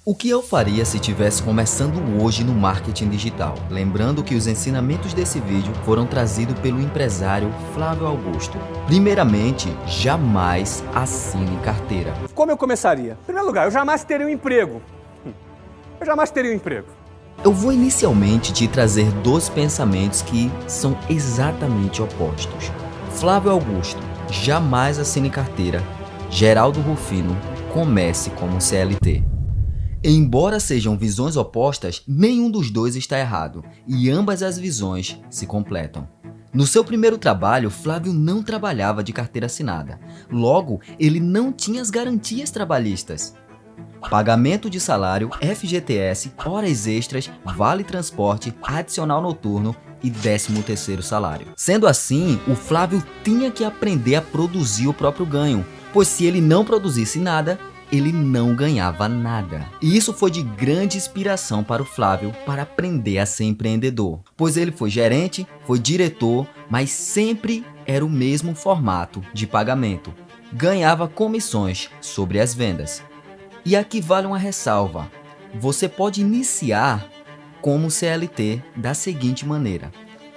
O que eu faria se estivesse começando hoje no marketing digital? Lembrando que os ensinamentos desse vídeo foram trazidos pelo empresário Flávio Augusto. Primeiramente, jamais assine carteira. Como eu começaria? Em primeiro lugar, eu jamais teria um emprego. Eu jamais teria um emprego. Eu vou inicialmente te trazer dois pensamentos que são exatamente opostos. Flávio Augusto, jamais assine carteira. Geraldo Rufino, comece como CLT. Embora sejam visões opostas, nenhum dos dois está errado, e ambas as visões se completam. No seu primeiro trabalho, Flávio não trabalhava de carteira assinada. Logo, ele não tinha as garantias trabalhistas. Pagamento de salário, FGTS, horas extras, vale transporte, adicional noturno e 13º salário. Sendo assim, o Flávio tinha que aprender a produzir o próprio ganho, pois se ele não produzisse nada, ele não ganhava nada. E isso foi de grande inspiração para o Flávio para aprender a ser empreendedor, pois ele foi gerente, foi diretor, mas sempre era o mesmo formato de pagamento. Ganhava comissões sobre as vendas. E aqui vale uma ressalva: você pode iniciar como CLT da seguinte maneira: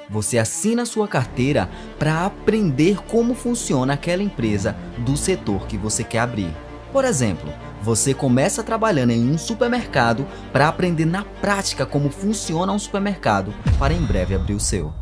você assina sua carteira para aprender como funciona aquela empresa do setor que você quer abrir. Por exemplo, você começa trabalhando em um supermercado para aprender na prática como funciona um supermercado para em breve abrir o seu.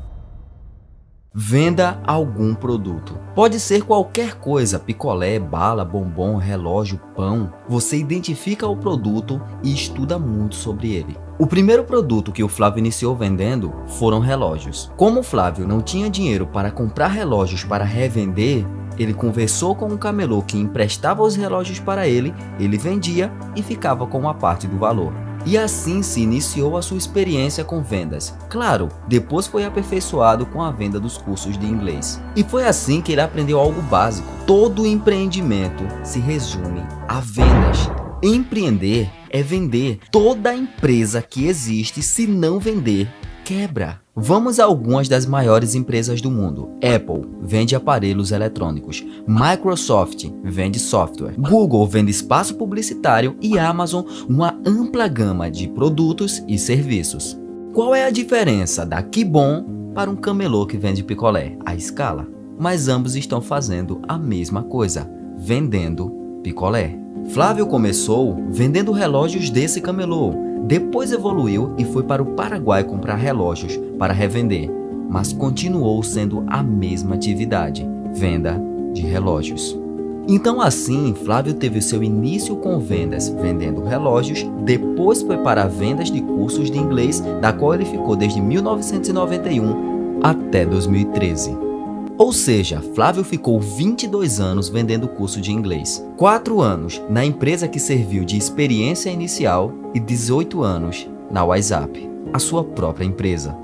Venda algum produto. Pode ser qualquer coisa, picolé, bala, bombom, relógio, pão. Você identifica o produto e estuda muito sobre ele. O primeiro produto que o Flávio iniciou vendendo foram relógios. Como o Flávio não tinha dinheiro para comprar relógios para revender, ele conversou com um camelô que emprestava os relógios para ele, ele vendia e ficava com uma parte do valor. E assim se iniciou a sua experiência com vendas. Claro, depois foi aperfeiçoado com a venda dos cursos de inglês. E foi assim que ele aprendeu algo básico. Todo empreendimento se resume a vendas. Empreender é vender. Toda empresa que existe, se não vender, quebra. Vamos a algumas das maiores empresas do mundo. Apple vende aparelhos eletrônicos, Microsoft vende software, Google vende espaço publicitário e Amazon uma ampla gama de produtos e serviços. Qual é a diferença da Kibon para um camelô que vende picolé? A escala. Mas ambos estão fazendo a mesma coisa, vendendo picolé. Flávio começou vendendo relógios desse camelô. Depois evoluiu e foi para o Paraguai comprar relógios para revender, mas continuou sendo a mesma atividade, venda de relógios. Então assim, Flávio teve seu início com vendas, vendendo relógios, depois foi para vendas de cursos de inglês, da qual ele ficou desde 1991 até 2013. Ou seja, Flávio ficou 22 anos vendendo curso de inglês, 4 anos na empresa que serviu de experiência inicial e 18 anos na WhatsApp, a sua própria empresa.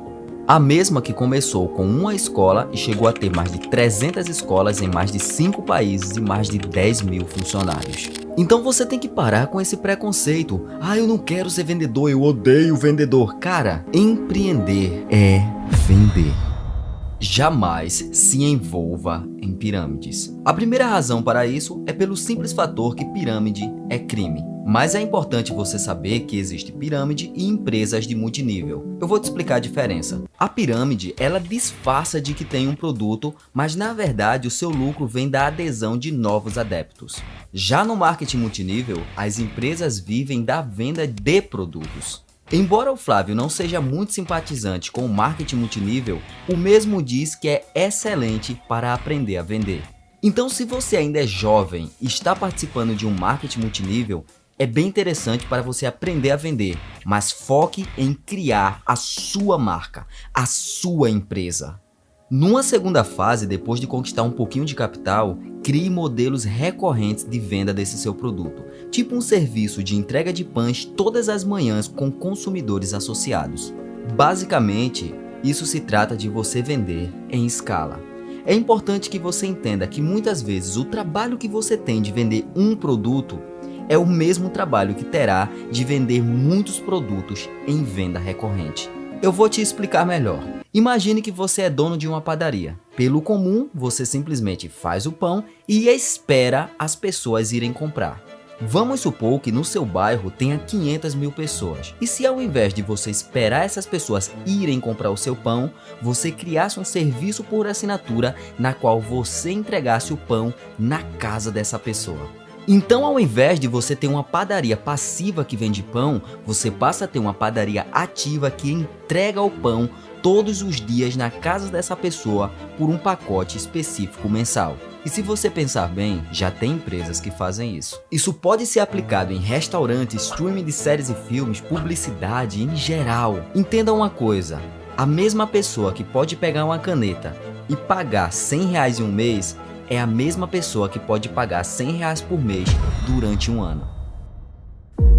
A mesma que começou com uma escola e chegou a ter mais de 300 escolas em mais de 5 países e mais de 10 mil funcionários. Então você tem que parar com esse preconceito. Eu não quero ser vendedor, eu odeio vendedor. Cara, empreender é vender. Jamais se envolva em pirâmides. A primeira razão para isso é pelo simples fator que pirâmide é crime. Mas é importante você saber que existe pirâmide e empresas de multinível. Eu vou te explicar a diferença. A pirâmide, ela disfarça de que tem um produto, mas na verdade o seu lucro vem da adesão de novos adeptos. Já no marketing multinível, as empresas vivem da venda de produtos. Embora o Flávio não seja muito simpatizante com o marketing multinível, o mesmo diz que é excelente para aprender a vender. Então, se você ainda é jovem e está participando de um marketing multinível, é bem interessante para você aprender a vender, mas foque em criar a sua marca, a sua empresa. Numa segunda fase, depois de conquistar um pouquinho de capital, crie modelos recorrentes de venda desse seu produto, tipo um serviço de entrega de pães todas as manhãs com consumidores associados. Basicamente, isso se trata de você vender em escala. É importante que você entenda que muitas vezes o trabalho que você tem de vender um produto é o mesmo trabalho que terá de vender muitos produtos em venda recorrente. Eu vou te explicar melhor. Imagine que você é dono de uma padaria. Pelo comum, você simplesmente faz o pão e espera as pessoas irem comprar. Vamos supor que no seu bairro tenha 500 mil pessoas. E se ao invés de você esperar essas pessoas irem comprar o seu pão, você criasse um serviço por assinatura na qual você entregasse o pão na casa dessa pessoa. Então, ao invés de você ter uma padaria passiva que vende pão, você passa a ter uma padaria ativa que entrega o pão todos os dias na casa dessa pessoa por um pacote específico mensal. E se você pensar bem, já tem empresas que fazem isso. Isso pode ser aplicado em restaurantes, streaming de séries e filmes, publicidade em geral. Entenda uma coisa, a mesma pessoa que pode pegar uma caneta e pagar R$100 em um mês é a mesma pessoa que pode pagar R$100 por mês durante um ano.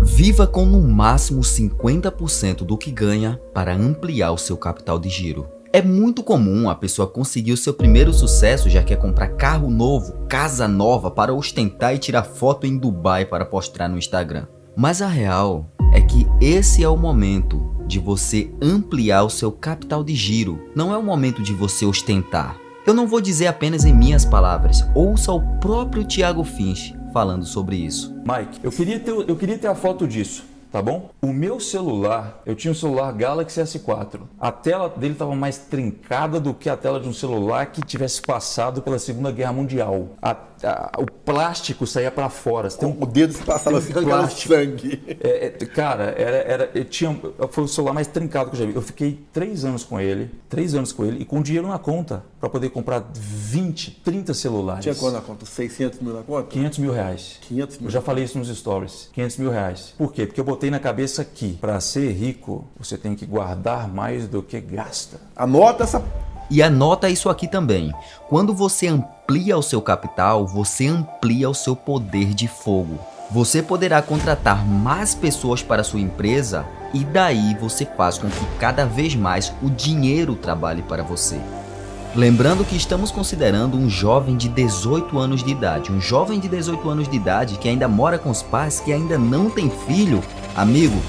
Viva com no máximo 50% do que ganha para ampliar o seu capital de giro. É muito comum a pessoa conseguir o seu primeiro sucesso, já quer comprar carro novo, casa nova para ostentar e tirar foto em Dubai para postar no Instagram. Mas a real é que esse é o momento de você ampliar o seu capital de giro. Não é o momento de você ostentar. Eu não vou dizer apenas em minhas palavras, ouça o próprio Thiago Finch falando sobre isso. Mike, eu queria ter a foto disso, tá bom? O meu celular, eu tinha um celular Galaxy S4. A tela dele estava mais trincada do que a tela de um celular que tivesse passado pela Segunda Guerra Mundial. O plástico saía para fora. O dedo se passava assim, arrancava sangue. Cara, foi o celular mais trincado que eu já vi. Eu fiquei 3 anos com ele e com dinheiro na conta para poder comprar 20, 30 celulares. Tinha quanto na conta? 600 mil na conta? R$500 mil. 500 mil. Eu já falei isso nos stories. R$500 mil. Por quê? Porque eu botei na cabeça que para ser rico, você tem que guardar mais do que gasta. Anota essa... E anota isso aqui também. Quando você amplia o seu capital, você amplia o seu poder de fogo. Você poderá contratar mais pessoas para a sua empresa e daí você faz com que cada vez mais o dinheiro trabalhe para você. Lembrando que estamos considerando um jovem de 18 anos de idade. Um jovem de 18 anos de idade que ainda mora com os pais, que ainda não tem filho. Amigo,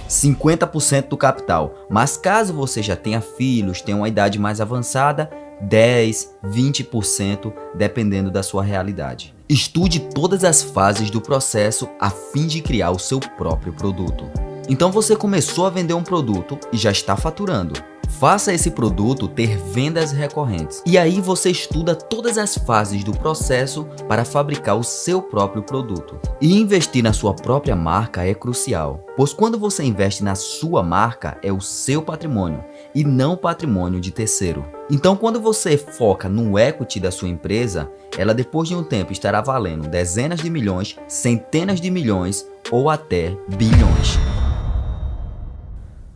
50% do capital. Mas caso você já tenha filhos, tenha uma idade mais avançada, 10, 20%, dependendo da sua realidade. Estude todas as fases do processo a fim de criar o seu próprio produto. Então você começou a vender um produto e já está faturando. Faça esse produto ter vendas recorrentes. E aí você estuda todas as fases do processo para fabricar o seu próprio produto. E investir na sua própria marca é crucial, pois quando você investe na sua marca é o seu patrimônio e não o patrimônio de terceiro. Então quando você foca no equity da sua empresa, ela depois de um tempo estará valendo dezenas de milhões, centenas de milhões ou até bilhões.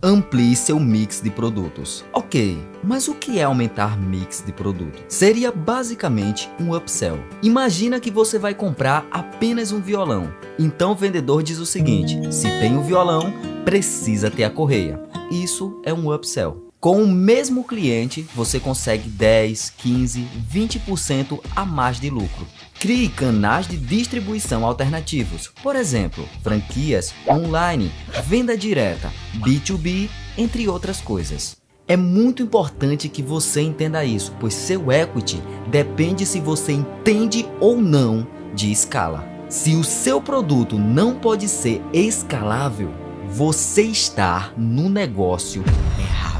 Amplie seu mix de produtos. Ok, mas o que é aumentar mix de produto? Seria basicamente um upsell. Imagina que você vai comprar apenas um violão. Então o vendedor diz o seguinte: se tem o violão, precisa ter a correia. Isso é um upsell. Com o mesmo cliente, você consegue 10, 15, 20% a mais de lucro. Crie canais de distribuição alternativos, por exemplo, franquias, online, venda direta, B2B, entre outras coisas. É muito importante que você entenda isso, pois seu equity depende se você entende ou não de escala. Se o seu produto não pode ser escalável, você está no negócio errado.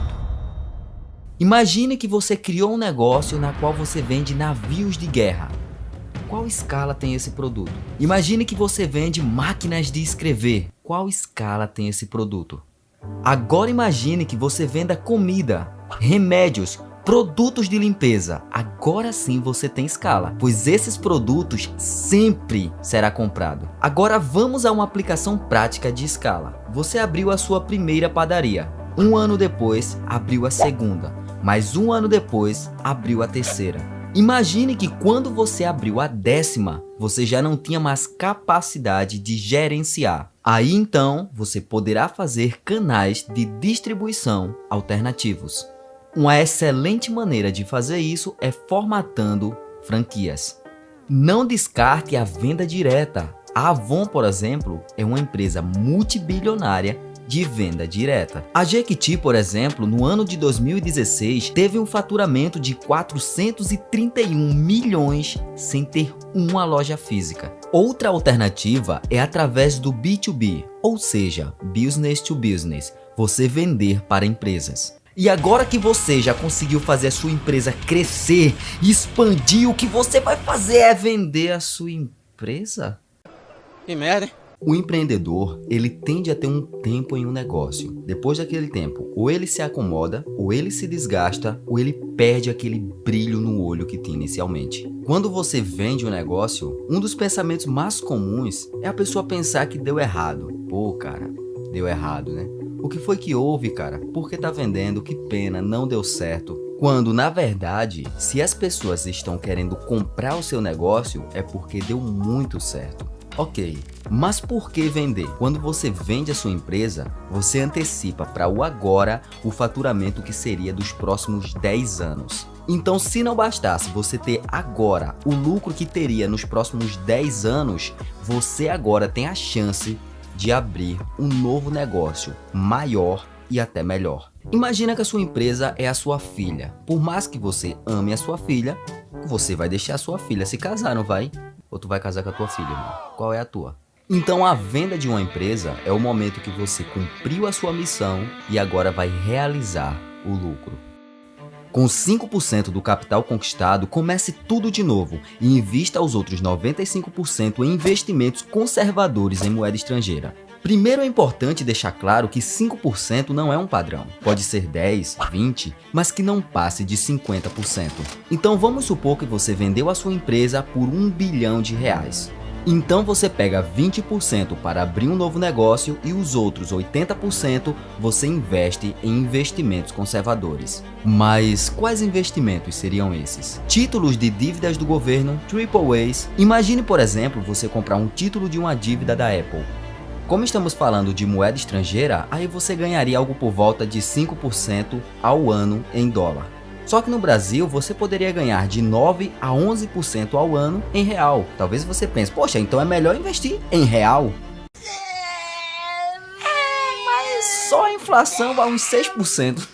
Imagine que você criou um negócio na qual você vende navios de guerra. Qual escala tem esse produto? Imagine que você vende máquinas de escrever. Qual escala tem esse produto? Agora imagine que você venda comida, remédios, produtos de limpeza. Agora sim você tem escala, pois esses produtos sempre será comprado. Agora vamos a uma aplicação prática de escala. Você abriu a sua primeira padaria. Um ano depois, abriu a segunda. Mais um ano depois, abriu a terceira. Imagine que quando você abriu a 10ª, você já não tinha mais capacidade de gerenciar. Aí então, você poderá fazer canais de distribuição alternativos. Uma excelente maneira de fazer isso é formatando franquias. Não descarte a venda direta. A Avon, por exemplo, é uma empresa multibilionária de venda direta. A Jequiti, por exemplo, no ano de 2016, teve um faturamento de 431 milhões sem ter uma loja física. Outra alternativa é através do B2B, ou seja, Business to Business, você vender para empresas. E agora que você já conseguiu fazer a sua empresa crescer, expandir, o que você vai fazer é vender a sua empresa? Que merda, hein? O empreendedor, ele tende a ter um tempo em um negócio. Depois daquele tempo, ou ele se acomoda, ou ele se desgasta, ou ele perde aquele brilho no olho que tinha inicialmente. Quando você vende um negócio, um dos pensamentos mais comuns é a pessoa pensar que deu errado. Pô, cara, deu errado, né? O que foi que houve, cara? Por que tá vendendo? Que pena, não deu certo. Quando, na verdade, se as pessoas estão querendo comprar o seu negócio, é porque deu muito certo. Ok, mas por que vender? Quando você vende a sua empresa, você antecipa para o agora o faturamento que seria dos próximos 10 anos. Então, se não bastasse você ter agora o lucro que teria nos próximos 10 anos, você agora tem a chance de abrir um novo negócio maior e até melhor. Imagina que a sua empresa é a sua filha. Por mais que você ame a sua filha, você vai deixar a sua filha se casar, não vai? Ou tu vai casar com a tua filha, irmão? Qual é a tua? Então a venda de uma empresa é o momento que você cumpriu a sua missão e agora vai realizar o lucro. Com 5% do capital conquistado, comece tudo de novo e invista os outros 95% em investimentos conservadores em moeda estrangeira. Primeiro é importante deixar claro que 5% não é um padrão. Pode ser 10, 20, mas que não passe de 50%. Então vamos supor que você vendeu a sua empresa por R$1 bilhão. Então você pega 20% para abrir um novo negócio e os outros 80% você investe em investimentos conservadores. Mas quais investimentos seriam esses? Títulos de dívidas do governo, AAAs. Imagine, por exemplo, você comprar um título de uma dívida da Apple. Como estamos falando de moeda estrangeira, aí você ganharia algo por volta de 5% ao ano em dólar. Só que no Brasil você poderia ganhar de 9 a 11% ao ano em real. Talvez você pense, poxa, então é melhor investir em real? Mas só a inflação vai uns 6%.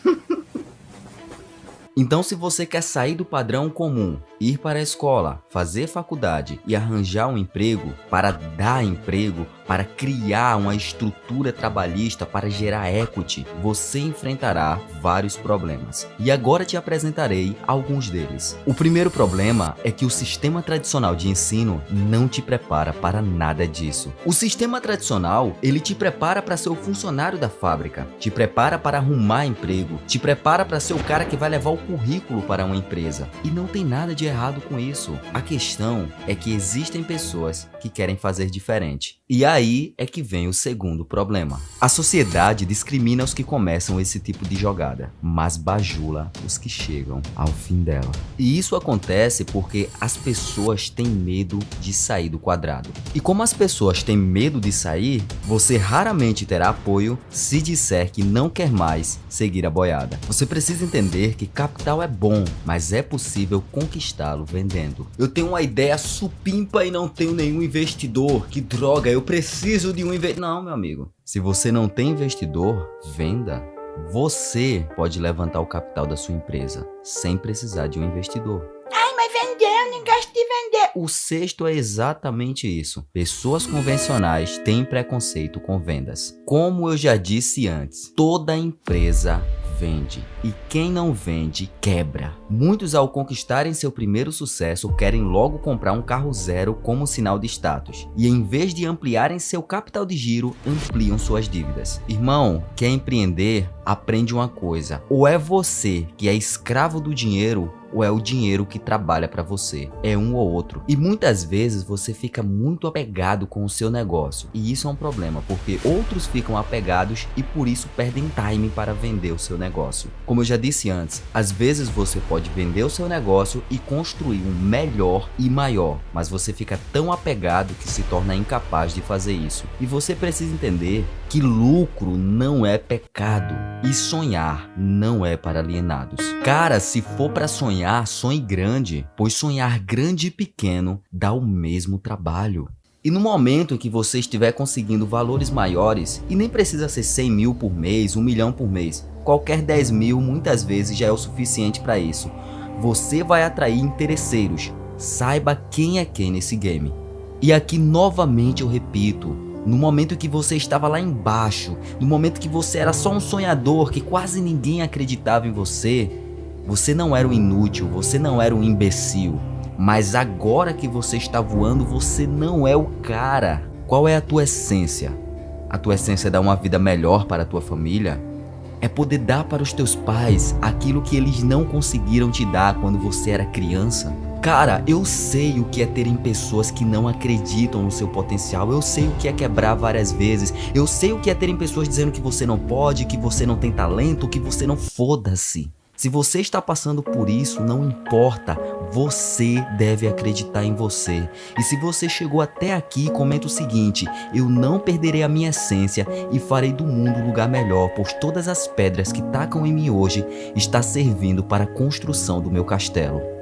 Então, se você quer sair do padrão comum, ir para a escola, fazer faculdade e arranjar um emprego, para dar emprego, para criar uma estrutura trabalhista, para gerar equity, você enfrentará vários problemas. E agora te apresentarei alguns deles. O primeiro problema é que o sistema tradicional de ensino não te prepara para nada disso. O sistema tradicional, ele te prepara para ser o funcionário da fábrica, te prepara para arrumar emprego, te prepara para ser o cara que vai levar o currículo para uma empresa. E não tem nada de errado com isso. A questão é que existem pessoas que querem fazer diferente. E aí é que vem o segundo problema. A sociedade discrimina os que começam esse tipo de jogada, mas bajula os que chegam ao fim dela. E isso acontece porque as pessoas têm medo de sair do quadrado. E como as pessoas têm medo de sair, você raramente terá apoio se disser que não quer mais seguir a boiada. Você precisa entender que capital é bom, mas é possível conquistá-lo vendendo. Eu tenho uma ideia supimpa e não tenho nenhum investidor. Que droga, eu preciso de um investidor. Não, meu amigo. Se você não tem investidor, venda. Você pode levantar o capital da sua empresa sem precisar de um investidor. Ai, mas vender, eu nem gosto de vender. O sexto é exatamente isso. Pessoas convencionais têm preconceito com vendas. Como eu já disse antes, toda empresa vende e quem não vende quebra. Muitos, ao conquistarem seu primeiro sucesso, querem logo comprar um carro zero como sinal de status e, em vez de ampliarem seu capital de giro, ampliam suas dívidas. Irmão, quer empreender? Aprende uma coisa: ou é você que é escravo do dinheiro, ou é o dinheiro que trabalha para você. É um ou outro. E muitas vezes você fica muito apegado com o seu negócio. E isso é um problema, porque outros ficam apegados e por isso perdem time para vender o seu negócio. Como eu já disse antes, às vezes você pode vender o seu negócio e construir um melhor e maior, mas você fica tão apegado que se torna incapaz de fazer isso. E você precisa entender que lucro não é pecado e sonhar não é para alienados. Cara, se for para sonhar, sonhe grande, pois sonhar grande e pequeno dá o mesmo trabalho. E no momento em que você estiver conseguindo valores maiores, e nem precisa ser 100 mil por mês, 1 milhão por mês, qualquer 10 mil muitas vezes já é o suficiente para isso, você vai atrair interesseiros. Saiba quem é quem nesse game. E aqui novamente eu repito, no momento que você estava lá embaixo, no momento que você era só um sonhador, que quase ninguém acreditava em você, você não era um inútil, você não era um imbecil. Mas agora que você está voando, você não é o cara. Qual é a tua essência? A tua essência é dar uma vida melhor para a tua família? É poder dar para os teus pais aquilo que eles não conseguiram te dar quando você era criança? Cara, eu sei o que é terem pessoas que não acreditam no seu potencial, eu sei o que é quebrar várias vezes, eu sei o que é terem pessoas dizendo que você não pode, que você não tem talento, que você não... Foda-se. Se você está passando por isso, não importa, você deve acreditar em você. E se você chegou até aqui, comenta o seguinte: eu não perderei a minha essência e farei do mundo um lugar melhor, pois todas as pedras que tacam em mim hoje está servindo para a construção do meu castelo.